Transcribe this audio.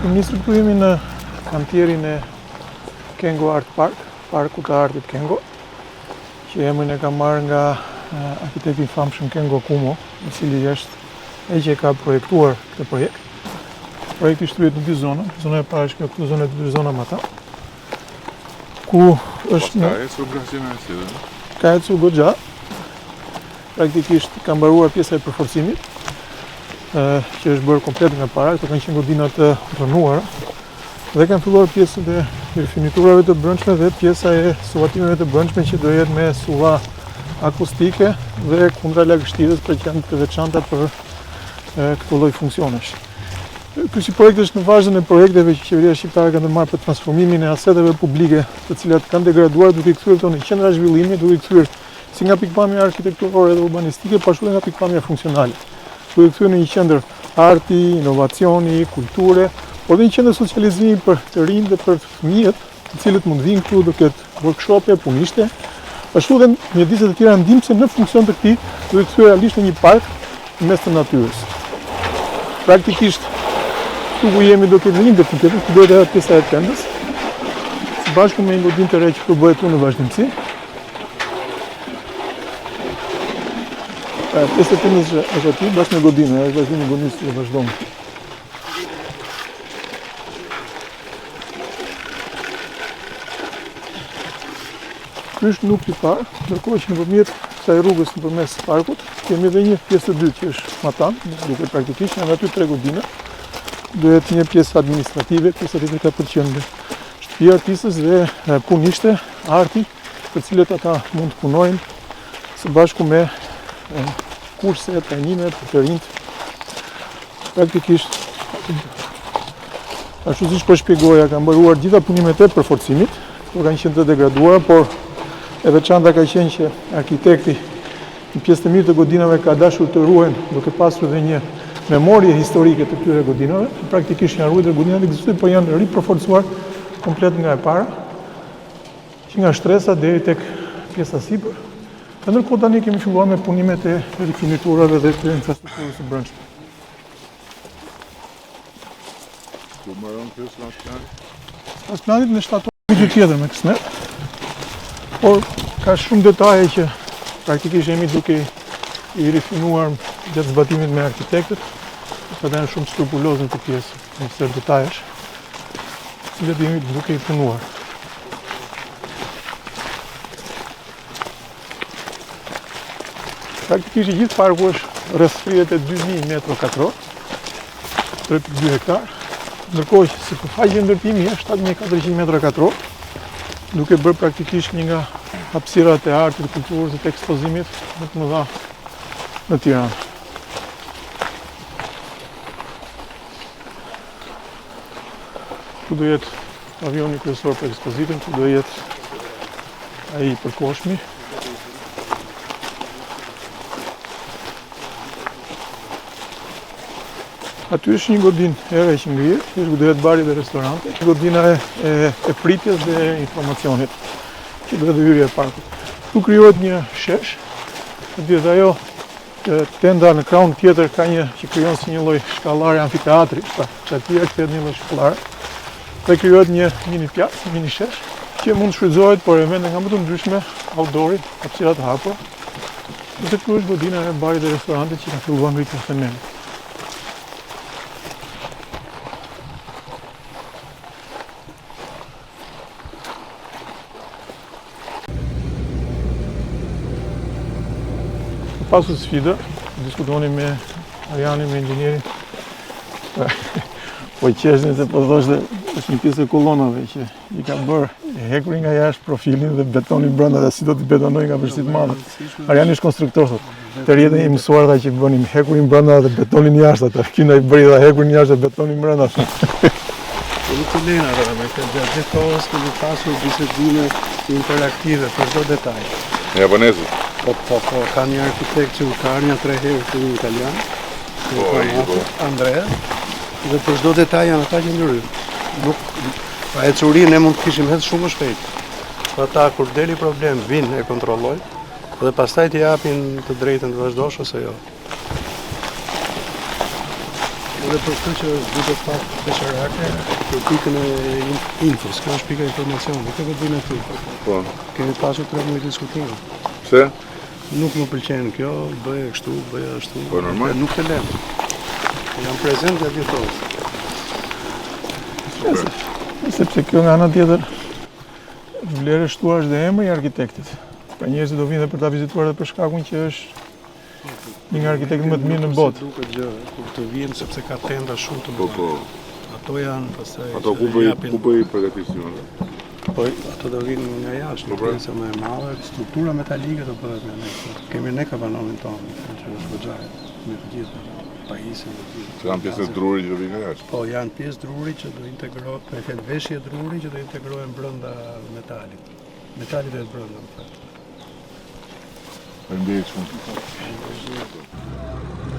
Kemi nisur këtu jemi në kantierin e Kengo Art Park, Parku të Artit Kengo, që emrin e ka marrë nga arkitekti i famshëm Kengo Kumo, i cili është ai që ka projektuar këtë projekt. Projekti shtrihet në dy zona. Zona e parë është këtu, zona e dytë zona më ta. Ku është në ka ecur goxha. Praktikisht ka mbaruar pjesa e përforcimit, që është bërë komplet nga para, këto kanë qenë godina të rënuara, dhe kanë filluar pjesën e rifiniturave të brendshme dhe pjesa e suvatimeve të brendshme që do jetë me suva akustike dhe kundra lagështirës, për që janë të veçanta për këtë lloj funksionesh. Ky si projekt është në vazhdën e projekteve që qeveria shqiptare ka ndërmarrë për transformimin e aseteve publike, të cilat kanë degraduar, duke i kthyer këto në qendra zhvillimi, duke i kthyer si nga pikpamja arkitekturore dhe urbanistike, po ashtu edhe nga pikpamja funksionale. Duke i kthyer në një qendër arti, inovacioni, kulture, por dhe një qendër socializimi për të rinj dhe për fëmijët, të cilët mund vinë këtu, do ketë workshope, punishte, ashtu edhe mjediset e tjera ndihmëse në funksion të këtij, duke i kthyer realisht në një park mes të natyrës. Praktikisht këtu ku jemi do ketë një ndër tjetër, ku do të pjesa e tendës, së bashku me një godinë të re që do bëhet këtu në vazhdimsi. Pjesa e tendës është aty, bashkë me godinë, është vazhdimi i godinës që vazhdon. Ky është nukti i parë, ndërkohë që nëpërmjet kësaj rrugës nëpërmes parkut, kemi edhe një pjesë të dytë që është matan, duke praktikisht janë aty 3 godina. Do jetë një pjesë administrative, pjesa tjetër ka përqendër shtëpi artistës dhe punishte, arti, të cilët ata mund të punojnë së bashku me kurse, trajnime për të rinjt. Praktikisht, ashtu siç po shpjegoja, ka mbaruar gjitha punimet e përforcimit, këto kanë qenë të degraduara, por e veçanta ka qenë që arkitekti në pjesë të mirë të godinave ka dashur të ruajnë, duke pasur edhe një memorie historike të këtyre godinave. Praktikisht janë ruajtur godinat ekzistojnë, por janë ripërforcuar komplet nga e para, që nga shtresa deri tek pjesa sipër. Ndërkohë tani kemi filluar me punimet e rifiniturave dhe të infrastrukturës së brendshme. Ku mbaron ky pas plani? Pas planit në shtator një tjetër me kësmet, por ka shumë detaje që praktikisht jemi duke i rifinuar gjatë zbatimit me arkitektët, që janë shumë skrupuloz në këtë pjesë, në këto detajesh, që jemi duke i punuar. Praktikisht i gjithë parku është rreth 32.000 m2, 3.2 hektar, ndërkohë që sipërfaqja e ndërtimi është 7.400 m2, duke bërë praktikisht një nga hapësirat e artit, kulturës dhe të ekspozimit më të mëdha në Tiranë. Këtu do jetë avioni kryesor për ekspozitin, këtu do jetë ai përkohshmi. Aty është një godinë ere që ngrihet, që do jetë bari dhe restorante, godina e pritjes dhe informacionit, që do jetë hyrja e parkut. Tu krijohet një shesh, dhe ajo tenda në krahun tjetër ka një që krijon si një lloj shkallare amfiteatri, që aty është një lloj shkallare. Dhe krijohet një mini pjazë, mini shesh, që mund të shfrytëzohet por evente nga më të ndryshme, outdoori, hapësira të hapura. Dhe këtu është godina e barit dhe restorantit që ka filluar ngritja e themelit. Pasur sfida, diskutoni me Arianin, me inxhinierin. Po qeshni se po thoshte është një pjesë e kolonave që i ka bërë hekurin nga jashtë profilin dhe betonin brenda dhe si do t'i betonoj nga vështirësi të mëdha. Ariani është konstruktor thotë. Të rjetën i mësuar ata që bënin hekurin brenda dhe betonin jashtë atë. Ky ndaj bëri dha hekurin jashtë dhe betonin brenda. Po nuk të lejnë atë me këtë gjatë gjithë kohës kemi pasur bisedime interaktive për çdo detaj. Japonezët. Po, ka një arkitekt që u ka arë një 3 herë të një italian, Andrea, dhe për çdo detaj janë ata që ndryshojnë. Pa ecurinë ne mund të kishim hedhë shumë më shpejt. Ata kur deli problem vinë e kontrollojnë dhe pastaj t'i japin të drejtën të vazhdosh ose jo. Edhe për këtë që duhet pak peshërake për pikën e infos, kjo është pika informacioni, këtë këtë bëjnë aty. Po. Kemi pasur 3 muaj diskutime. Pse? Nuk më pëlqen kjo, bëje kështu, bëje ashtu. Po normal. Nuk të lem. Jam prezent dhe vjetos. Sepse kjo nga ana tjetër vlerë shtuar është dhe emri i arkitektit. Pra njerëzit do vinë dhe për ta vizituar dhe për shkakun që është një nga arkitektët më të mirë në botë. Duket gjë, kur të vinë sepse ka tenda shumë të Po, mëdha. po. Ato janë pastaj. Ato ku bëj përgatitjen? Po, ato do vinë nga jashtë, Po, pra. pjesa më e madhe, struktura metalike do bëhet me ne. Kemi ne kapanonin tonë, që është goxhaja, me të gjitha, pajisin dhe të gjitha. Që janë pjesë druri që do vinë nga jashtë. Po, janë pjesë druri që do integrohet, për këtë veshje druri që do integrohen brenda metalit. Metalit e brenda, në fakt. Faleminderit shumë.